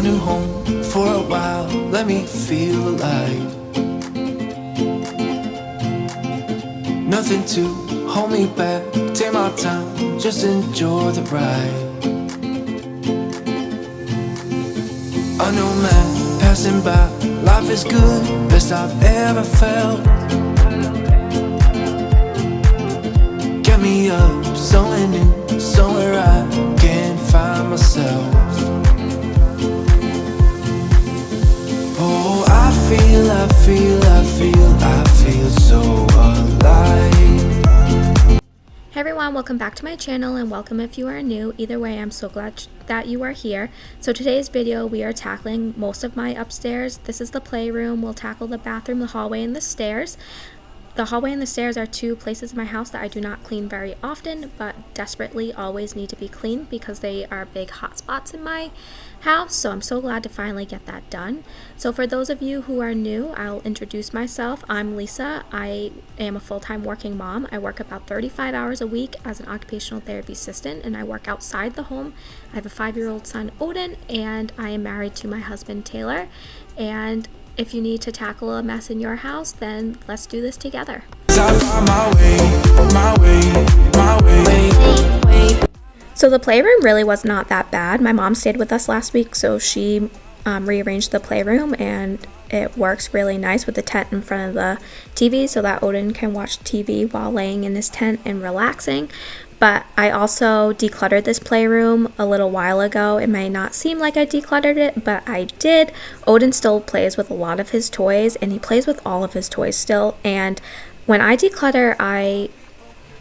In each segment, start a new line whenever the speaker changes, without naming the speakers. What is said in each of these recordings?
a new home for a while, let me feel alive. Nothing to hold me back, take my time, just enjoy the ride. A new man passing by, life is good, best I've ever felt. Get me up, somewhere new, somewhere I can find myself. Oh, I feel so alive.
Hey everyone, welcome back to my channel, and welcome if you are new. Either way, I'm so glad that you are here. So today's video, we are tackling most of my upstairs. This is the playroom. We'll tackle the bathroom, the hallway, and the stairs. The hallway and the stairs are two places in my house that I do not clean very often, but desperately always need to be cleaned because they are big hot spots in my house. So I'm so glad to finally get that done. So for those of you who are new, I'll introduce myself. I'm Lisa. I am a full-time working mom. I work about 35 hours a week as an occupational therapy assistant, and I work outside the home. I have a 5-year-old son, Odin, and I am married to my husband, Taylor. And if you need to tackle a mess in your house, then let's do this together. So the playroom really was not that bad. My mom stayed with us last week, so she rearranged the playroom, and it works really nice with the tent in front of the TV so that Odin can watch TV while laying in his tent and relaxing. But I also decluttered this playroom a little while ago. It may not seem like I decluttered it, but I did. Odin still plays with a lot of his toys, and he plays with all of his toys still. And when I declutter, I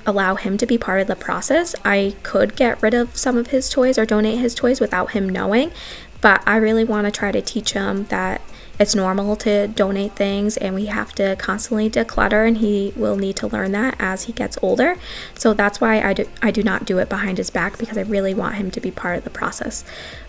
allow him to be part of the process. I could get rid of some of his toys or donate his toys without him knowing, but I really want to try to teach him that it's normal to donate things, and we have to constantly declutter, and he will need to learn that as he gets older. So that's why I do not do it behind his back, because I really want him to be part of the process.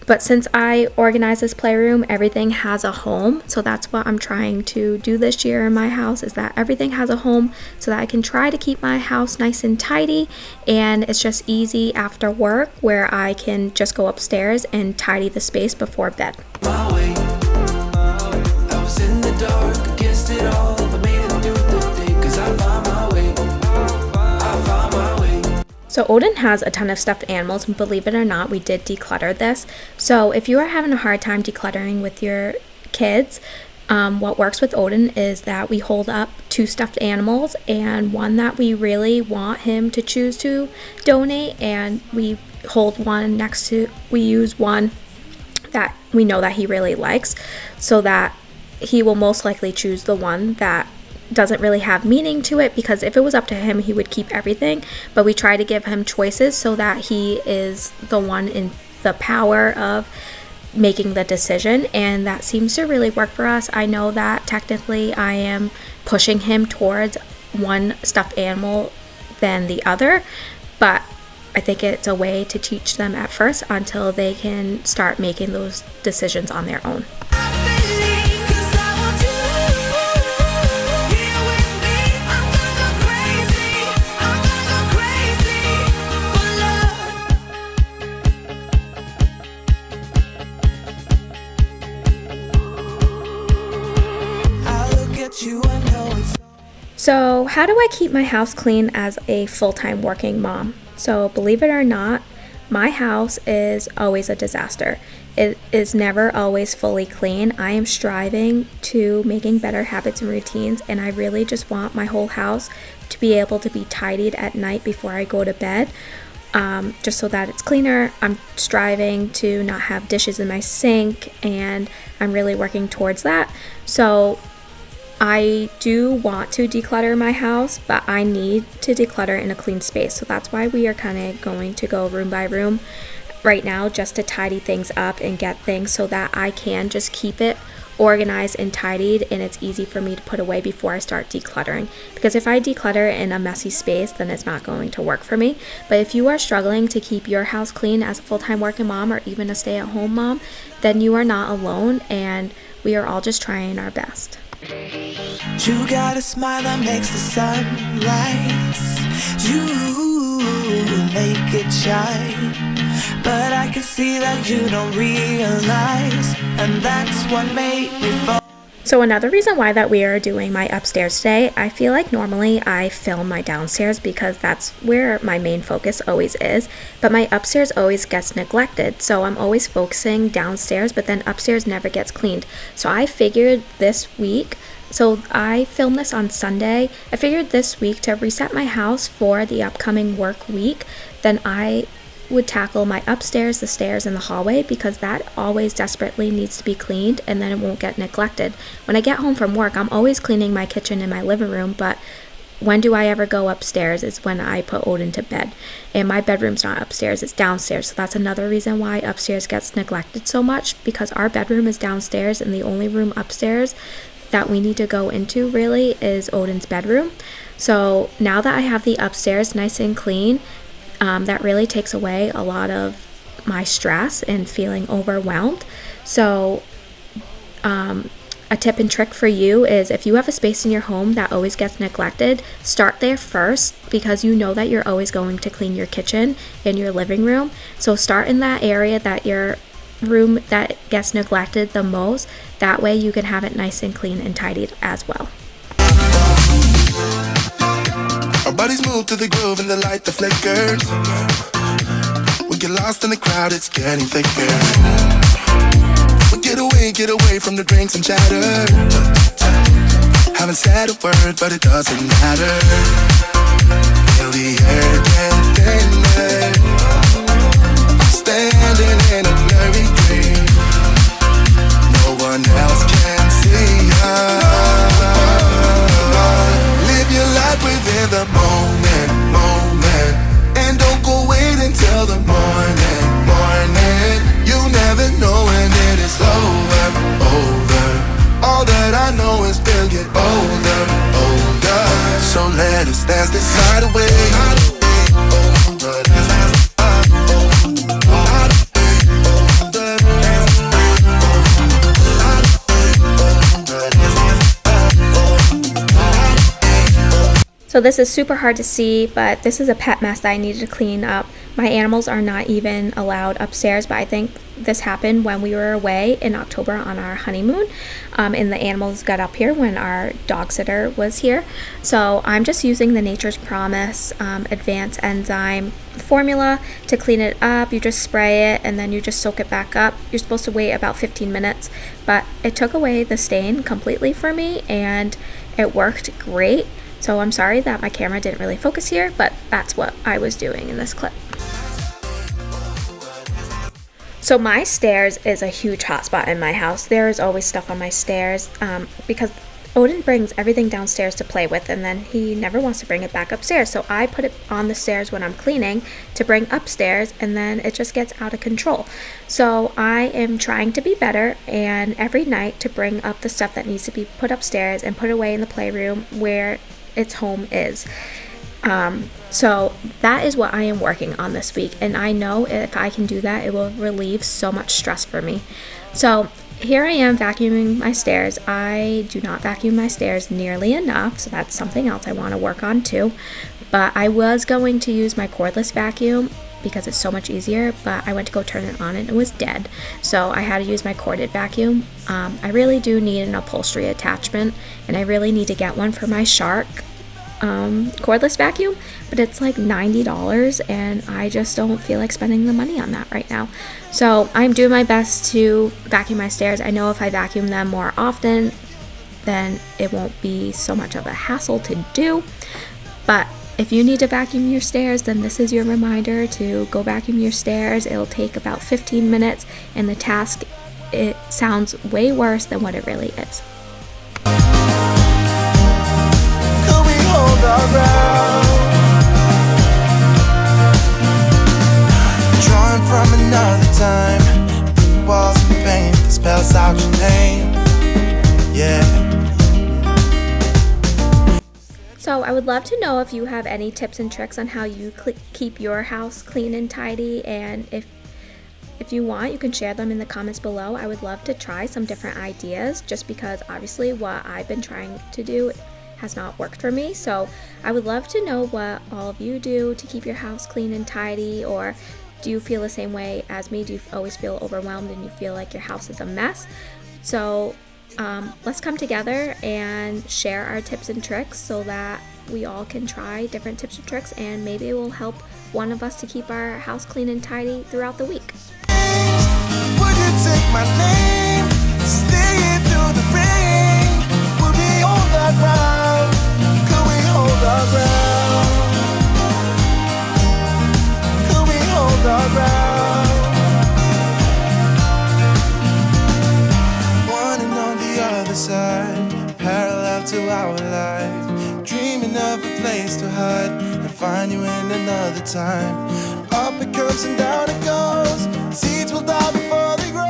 But since I organize this playroom, everything has a home. So that's what I'm trying to do this year in my house, is that everything has a home so that I can try to keep my house nice and tidy. And it's just easy after work where I can just go upstairs and tidy the space before bed. So Odin has a ton of stuffed animals, and believe it or not, we did declutter this. So if you are having a hard time decluttering with your kids, what works with Odin is that we hold up 2 stuffed animals and one that we really want him to choose to donate, and we hold one next to, we use one that we know that he really likes, so that he will most likely choose the one that doesn't really have meaning to it, because if it was up to him, he would keep everything. But we try to give him choices so that he is the one in the power of making the decision, and that seems to really work for us. I know that technically I am pushing him towards one stuffed animal than the other, but I think it's a way to teach them at first until they can start making those decisions on their own. So how do I keep my house clean as a full-time working mom? So believe it or not, my house is always a disaster. It is never always fully clean. I am striving to making better habits and routines, and I really just want my whole house to be able to be tidied at night before I go to bed, just so that it's cleaner. I'm striving to not have dishes in my sink, and I'm really working towards that. So I do want to declutter my house, but I need to declutter in a clean space. So that's why we are kind of going to go room by room right now, just to tidy things up and get things so that I can just keep it organized and tidied, and it's easy for me to put away before I start decluttering. Because if I declutter in a messy space, then it's not going to work for me. But if you are struggling to keep your house clean as a full-time working mom, or even a stay-at-home mom, then you are not alone, and we are all just trying our best.
You got a smile that makes the sun rise. You make it shine. but I can see that you don't realize, and that's what made me fall.
So another reason why that we are doing my upstairs today, I feel like normally I film my downstairs because that's where my main focus always is, but my upstairs always gets neglected. So I'm always focusing downstairs, but then upstairs never gets cleaned. So I figured this week, so I filmed this on Sunday, I figured this week to reset my house for the upcoming work week, then I would tackle my upstairs, the stairs, and the hallway because that always desperately needs to be cleaned and then it won't get neglected. When I get home from work, I'm always cleaning my kitchen and my living room, but when do I ever go upstairs is when I put Odin to bed. And my bedroom's not upstairs, it's downstairs. So that's another reason why upstairs gets neglected so much, because our bedroom is downstairs and the only room upstairs that we need to go into really is Odin's bedroom. So now that I have the upstairs nice and clean, that really takes away a lot of my stress and feeling overwhelmed. So a tip and trick for you is if you have a space in your home that always gets neglected, start there first because you know that you're always going to clean your kitchen and your living room. So start in that area that your room that gets neglected the most. That way you can have it nice and clean and tidied as well.
Our bodies move to the groove and the light that flickers. We get lost in the crowd, it's getting thicker. We get away from the drinks and chatter. Haven't said a word, but it doesn't matter. Feel the air get thinner. Standing in a blurry dream. No one else can see us. Live your life within the moment, and don't go wait until the morning. You never know when it is over. All that I know is we'll get older. So let us dance this night away.
So this is super hard to see, but this is a pet mess that I needed to clean up. My animals are not even allowed upstairs, but I think this happened when we were away in October on our honeymoon, and the animals got up here when our dog sitter was here. So I'm just using the Nature's Promise Advanced Enzyme formula to clean it up. You just spray it and then you just soak it back up. You're supposed to wait about 15 minutes, but it took away the stain completely for me and it worked great. So I'm sorry that my camera didn't really focus here, but that's what I was doing in this clip. So my stairs is a huge hotspot in my house. There is always stuff on my stairs because Odin brings everything downstairs to play with and then he never wants to bring it back upstairs. So I put it on the stairs when I'm cleaning to bring upstairs and then it just gets out of control. So I am trying to be better and every night to bring up the stuff that needs to be put upstairs and put away in the playroom where its home is. So that is what I am working on this week, and I know if I can do that, it will relieve so much stress for me. So here I am vacuuming my stairs. I do not vacuum my stairs nearly enough, so that's something else I want to work on too. But I was going to use my cordless vacuum because it's so much easier, but I went to go turn it on and it was dead. So I had to use my corded vacuum. I really do need an upholstery attachment, and I really need to get one for my Shark cordless vacuum, but it's like $90 and I just don't feel like spending the money on that right now. So I'm doing my best to vacuum my stairs. I know if I vacuum them more often, then it won't be so much of a hassle to do. But if you need to vacuum your stairs, then this is your reminder to go vacuum your stairs. It'll take about 15 minutes and the task, it sounds way worse than what it really is.
Drawing from another time, walls of paint that spells out your name. Yeah.
So I would love to know if you have any tips and tricks on how you keep your house clean and tidy, and if you want, you can share them in the comments below. I would love to try some different ideas just because obviously what I've been trying to do has not worked for me. So I would love to know what all of you do to keep your house clean and tidy, or Do you feel the same way as me? Do you always feel overwhelmed and you feel like your house is a mess? So let's come together and share our tips and tricks so that we all can try different tips and tricks, and maybe it will help one of us to keep our house clean and tidy throughout the week.
Would you take my name? Stay through the rain. Will we hold our ground? Could we hold our ground? Could we hold our ground? One and on the other side, parallel to our life, dreaming of a place to hide and find you in another time. Up it comes and down it goes. Seeds will die before they grow.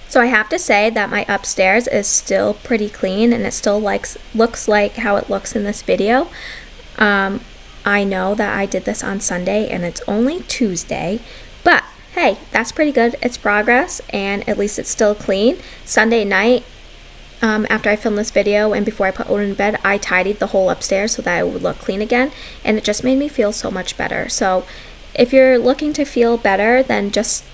So I have to say that my upstairs is still pretty clean, and it still looks like how it looks in this video. I know that I did this on Sunday and it's only Tuesday, but hey, that's pretty good. It's progress, and at least it's still clean. Sunday night, after I filmed this video and before I put Odin in bed, I tidied the whole upstairs so that it would look clean again, and it just made me feel so much better. So if you're looking to feel better, then just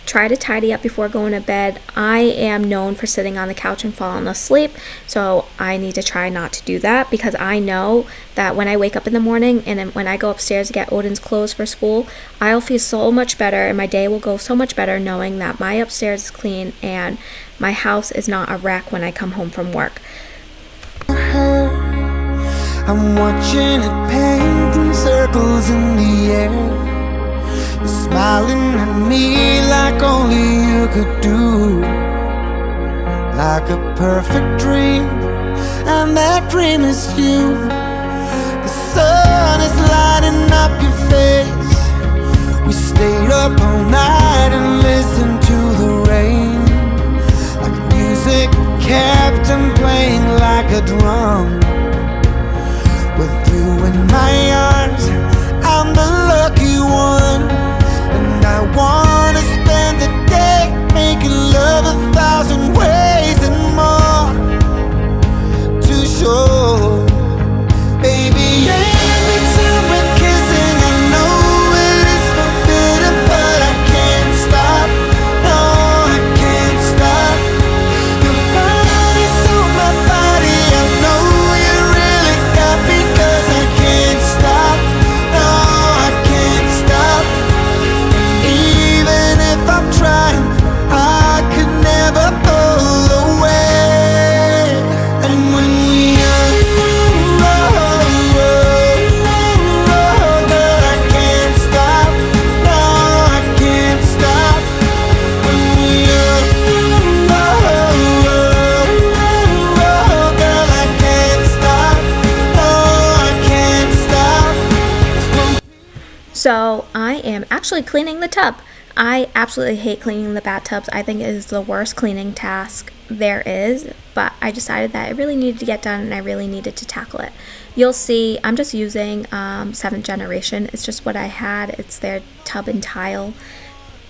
try to tidy up before going to bed. I am known for sitting on the couch and falling asleep, so I need to try not to do that, because I know that when I wake up in the morning and when I go upstairs to get Odin's clothes for school, I'll feel so much better and my day will go so much better knowing that my upstairs is clean and my house is not a wreck when I come home from work.
I'm watching it painting circles in the air. You're smiling at me like only you could do, like a perfect dream, and that dream is you. The sun is lighting up your face. We stayed up all night and listened to the rain, like music kept on playing like a drum. With you in my arms, I'm the lucky one. And I wanna spend the day making love 1,000 ways and more to show. Baby, every time we're kissing, I know it is forbidden, but I can't stop. No, I can't stop. Your body's on my body. I know you really got me, 'cause I can't stop. No, I can't stop. Even if I'm trying, I could never pull away. And when we are, but I can't stop. No, I can't stop. When we are, girl, I can't stop. No, I can't stop.
So I am actually cleaning the tub. I absolutely hate cleaning the bathtubs. I think it is the worst cleaning task there is, but I decided that it really needed to get done and I really needed to tackle it. You'll see I'm just using 7th generation. It's just what I had. It's their tub and tile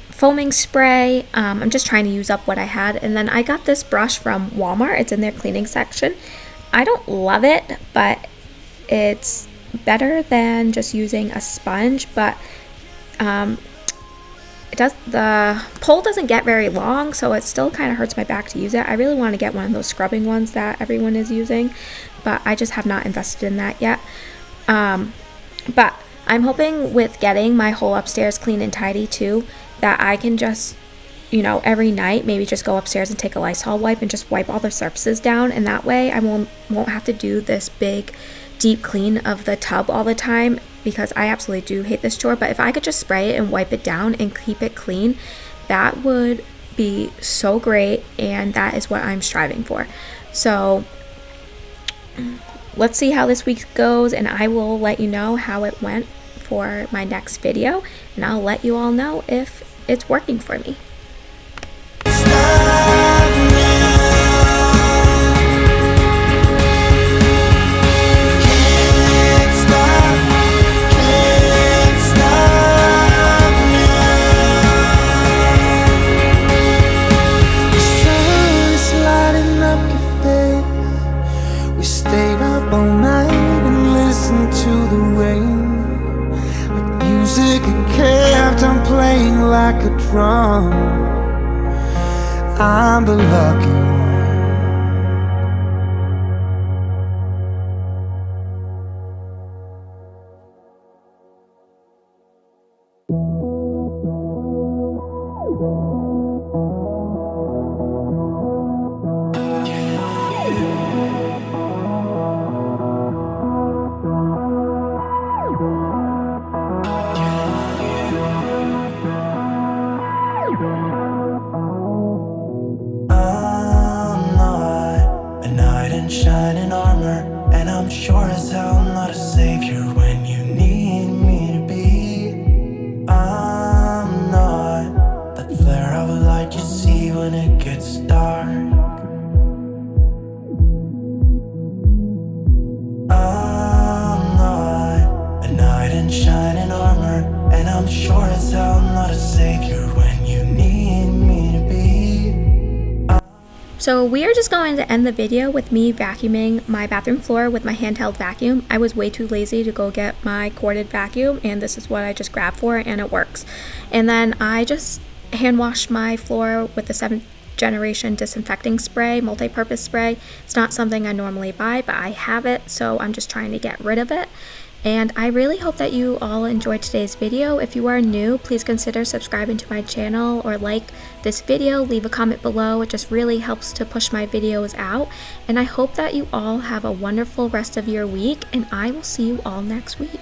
foaming spray. I'm just trying to use up what I had, and then I got this brush from Walmart. It's in their cleaning section. I don't love it, but it's better than just using a sponge, but the pole doesn't get very long, so it still kind of hurts my back to use it. I really want to get one of those scrubbing ones that everyone is using, but I just have not invested in that yet. But I'm hoping with getting my whole upstairs clean and tidy too, that I can just, every night maybe just go upstairs and take a Lysol wipe and just wipe all the surfaces down, and that way I won't have to do this big deep clean of the tub all the time, because I absolutely do hate this chore. But if I could just spray it and wipe it down and keep it clean, that would be so great, and that is what I'm striving for. So let's see how this week goes, and I will let you know how it went for my next video, and I'll let you all know if it's working for me.
Stayed up all night and listened to the rain, like like a drum. I'm the lucky one.
Shining armor, and I'm sure as hell not a savior when you need me to be. I'm not that flare of light you see when it gets dark. I'm not a knight in shining armor, and I'm sure as hell not a savior when you need me to be.
So we are just going to end the video with me vacuuming my bathroom floor with my handheld vacuum. I was way too lazy to go get my corded vacuum, and this is what I just grabbed for, and it works. And then I just hand washed my floor with the 7th generation disinfecting spray, multi-purpose spray. It's not something I normally buy, but I have it, so I'm just trying to get rid of it. And I really hope that you all enjoyed today's video. If you are new, please consider subscribing to my channel or like this video, leave a comment below. It just really helps to push my videos out. And I hope that you all have a wonderful rest of your week, and I will see you all next week.